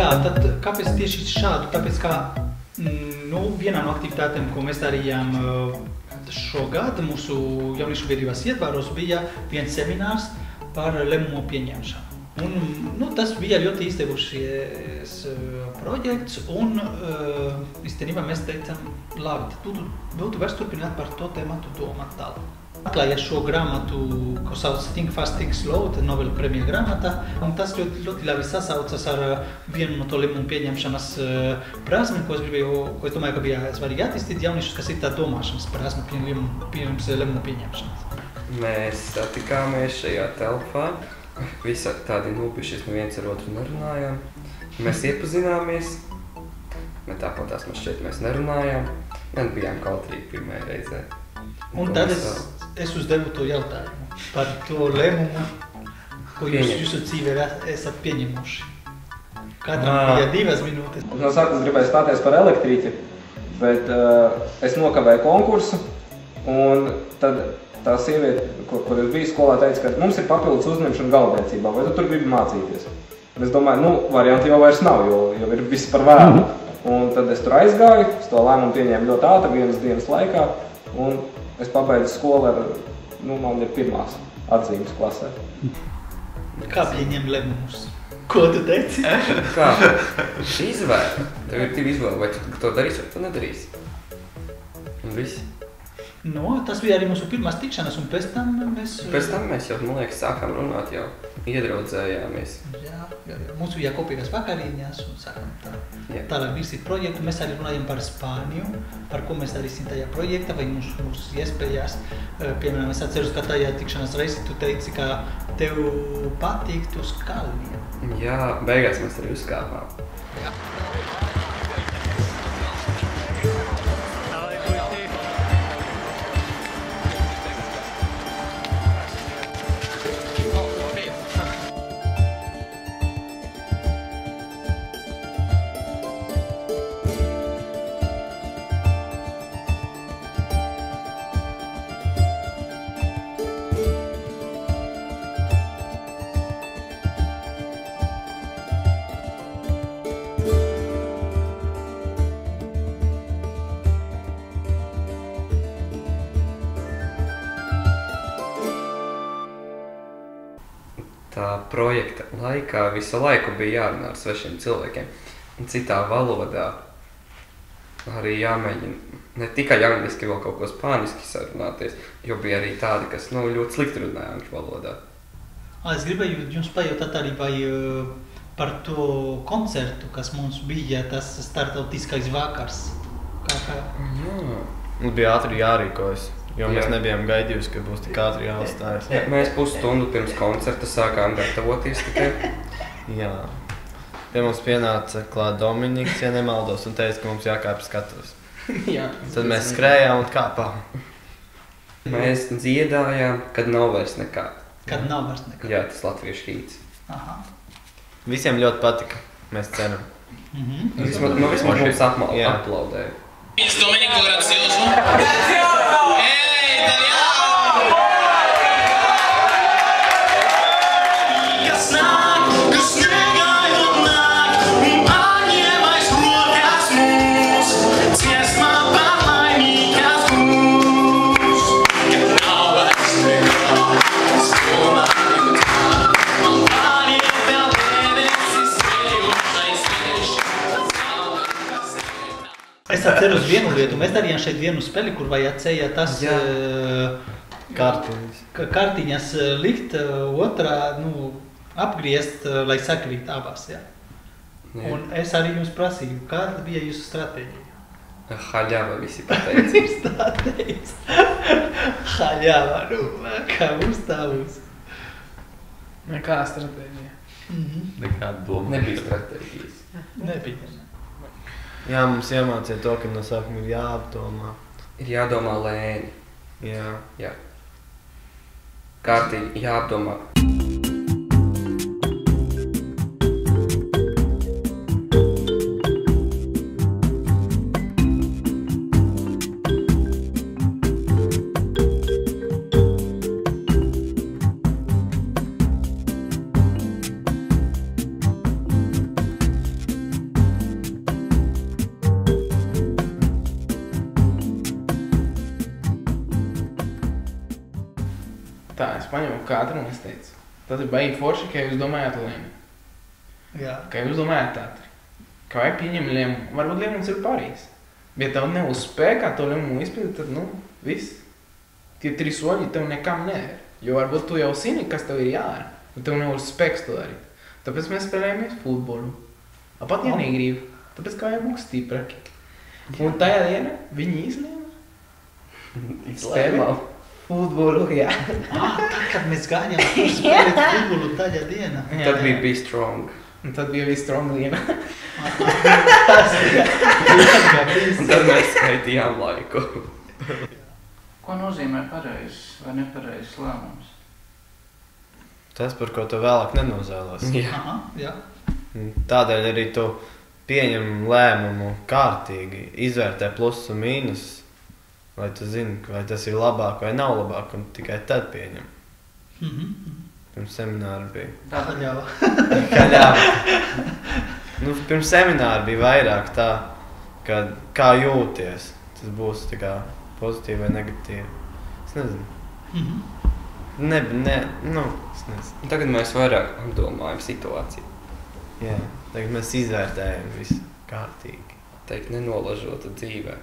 Jā, tad kāpēc tieši šādu? Tāpēc, kā vienā no aktivitātēm, ko mēs darījām šogad, mūsu jauniešu biedrības ietvaros bija viens seminārs par lēmumu pieņemšanu. Un, tas bija ļoti izdevušies projekts, un īstenībā mēs teicām, labi, tad būtu vairs turpināt par to tēmatu domāt tālāk. Atklāja šo grāmatu, ko sauc Think Fast, Think Slow, tad Nobel prēmija grāmata, un tas ļoti labi sasaucas ar vienu no to lēmumu pieņemšanas prasmi, ko es domāju, ka bija svarīgi attīstīt jauniešus, kas ir tā domāšanas prasme pirms lēmumu pieņemšanas. Mēs satikāmies šajā telpā, visi tādi nobijušies, neviens ar otru nerunājām. Mēs iepazināmies, bet tāpatās man šķiet mēs nerunājām, gan bijām kautrīgi pirmajā reizē. Un tad es uzdevu to jautājumu par to lēmumu, ko jūs jūsu dzīvē esat pieņemuši. Katram bija 2 minūtes. No sākuma gribēju stāties par elektrīti, bet es nokavēju konkursu, un tad tā sieviete, kur es biju skolā, teica, ka mums ir papildus uzņemšana galdniecībā, vai tu tur gribi mācīties? Un es domāju, varianti jau vairs nav, jo ir viss par vēlu. Un tad es tur aizgāju, es to lēmumu pieņēmu ļoti ātri, 1 dienas laikā, un es pabeidzu skolu ar, man ir 1. atzīmes klasē. Kā pieņem lēmumus? Ko tu teici? Kā? Izvēle. Tev ir 2 izvēle, vai tu to darīsi, vai tu nedarīsi. Un viss. Tas bija arī mūsu pirmās tikšanās, un pēc tam mēs... Pēc tam mēs jau, man liekas, sākām runāt jau, iedraudzējāmies. Jā. Mums bija kopīgas vakariņas, un sākām tālāk virsīt projektu. Mēs arī runājam par Spāniju, par ko mēs darīsim tajā projektā, vai mūsu iespējas. Piemēram, es atceros, ka tajā tikšanās reizi tu teici, ka tev patīktu uz kalniem. Jā, beigās mēs arī uzkāpām. Jā. Tā projekta laikā visu laiku bija jārunā ar svešiem cilvēkiem, citā valodā. Arī jāmēģina ne tikai angliski, vēl kaut ko spāniski sarunāties, jo bija arī tādi, kas ļoti slikti runāja angļu valodā. Es gribēju jums pajautāt arī par to koncertu, kas mums bija, tas startautiskais vakars. Mums bija ātri jārīkojas. Jo mēs nebijām gaidījuši, ka būs tik ātri jāuzstājas. Mēs pusstundu pirms koncerta sākām gatavoties tikai. Jā. Pie mums pienāca klāt Dominiks, ja nemaldos, un teica, ka mums jākāp skatuves. Tad mēs skrējām un kāpām. Mēs dziedājām, kad nav vairs nekā. Kad nav vairs nekā. Jā, tas latviešu hīts. Visiem ļoti patika, mēs ceram. Vismaz mums aplaudēja. Domenico Grazioso. Es atceros vienu lietu, mēs darījām šeit vienu spēli, kur vajadzēja tas kartiņas likt, otrā, apgriezt, lai sakrīt abās, jā. Un es arī jums prasīju, kāda bija jūsu stratēģija? Haļava visi pateica. Tā teica. Haļava, kā mums tā būs. Nekā stratēģija? Nekāda doma. Nebija stratēģijas. Nebija. Jā, mums iemācīja to, ka no sākuma ir jāapdomā. Ir jādomā lēni. Jā. Kārtīgi jāapdomā. paņemu katru un es teicu, tad ir baigi forši, ka jūs domājat lēmi. Jā. Ka jūs domājat tātri. Ka vajag pieņem lēmumu. Varbūt lēmums ir Parīs. Bet tev neuzspēj, kā to lēmumu izpildīt, tad, viss. Tie 3 soļi tev nekam nevar. Jo varbūt tu jau zini, kas tev ir jādara. Un tev neuzspēks to darīt. Tāpēc mēs spēlējamies futbolu. Pat ja negrib. Tāpēc kā jau mums stiprāki. Un tajā dienā viņi izlēma. Spēlē futbolu, jā. Tad, kad mēs gājām spēlēt futbolu tajā dienā. Tad bija Be Strong. Un tad bija viss strong diena. Un tad mēs skaitījām laiku. Ko nozīmē pareizs vai nepareizs lēmums? Tas, par ko tu vēlāk nenozēlās. Jā. Tādēļ arī tu pieņem lēmumu kārtīgi, izvērtē plusus un mīnusus, lai tu zini, vai tas ir labāk vai nav labāk, un tikai tad pieņem. Pirms semināra bija. Kaļāva. Pirms semināra bija vairāk tā, ka kā jūties. Tas būs tā kā pozitīvi vai negatīvi. Es nezinu. Es nezinu. Tagad mēs vairāk apdomājam situāciju. Jā, tagad mēs izvērtējam visu kārtīgi. Teikt, nenolažota dzīvē.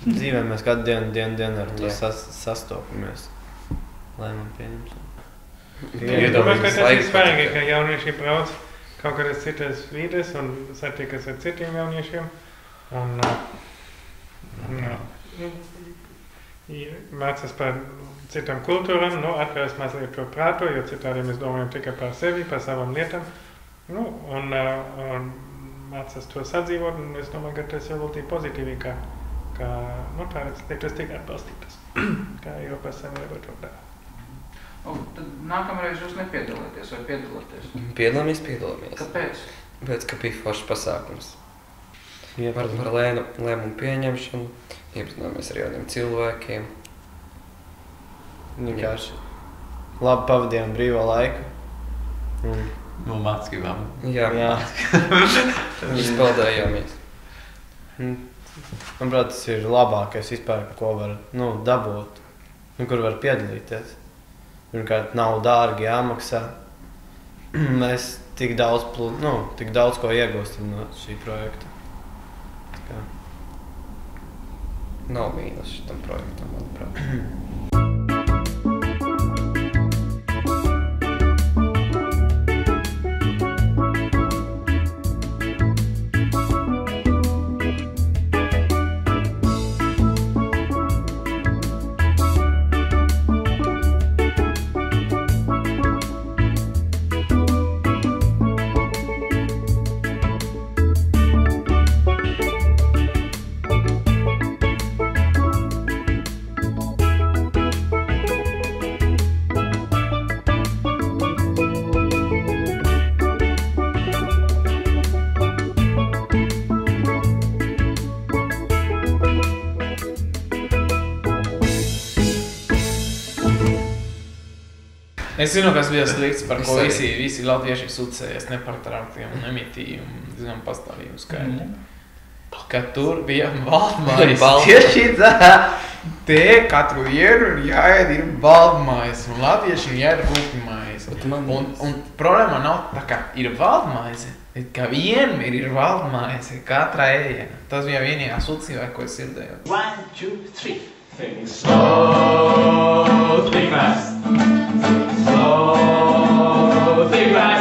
Dzīvē mēs kādu dienu ar to sastopamies. Lēmumu pieņemsim. Domāju, ka tas ir svarīgi, ka jaunieši brauc kaut kādas citas vides un satiekas ar citiem jauniešiem. Un mācās par citām kultūram, atvērs mazliet to prātu, jo citādi mēs domājam tikai par sevi, par savām lietām. Un mācās to sadzīvot, un es domāju, ka tas ir ļoti pozitīvi, ka tādas lietas tiek atbalstītas, kā Eiropas Savienība to dara. Tad nākamreiz jūs nepiedalāties vai piedalāties? Piedalāmies. Kāpēc? Pēc, ka bija foršs pasākums. Par lēmumu pieņemšanu, iepazināmies ar jauniem cilvēkiem. Vienkārši labi pavadījām brīvo laiku. No mācībām. Jā. Izpildējāmies. Manuprāt, tas ir labākais vispār, ko var dabūt, kur var piedalīties. Pirmkārt, nav dārgi jāmaksā. Mēs tik daudz ko iegūstam no šī projekta. Nav mīnus šitam projektam, manuprāt. Es zinu, kas bija slikts, par ko visi latvieši sūcējas nepārtrauktiem un emitījiem diezgan pastāvīgu skaidru. Ka tur bija valdmājas. Tieši tā! Te katru dienu jāēd ir valdmājas un latvieši jāēd rūpmājas. Un problēma nav tā, ka ir valdmājas, bet ka vienmēr ir valdmājas katrā ēdienā. Tas bija vienīgā sūcībā, ko es dzirdēju. 1, 2, 3. Think slow, think fast. Slow, think fast.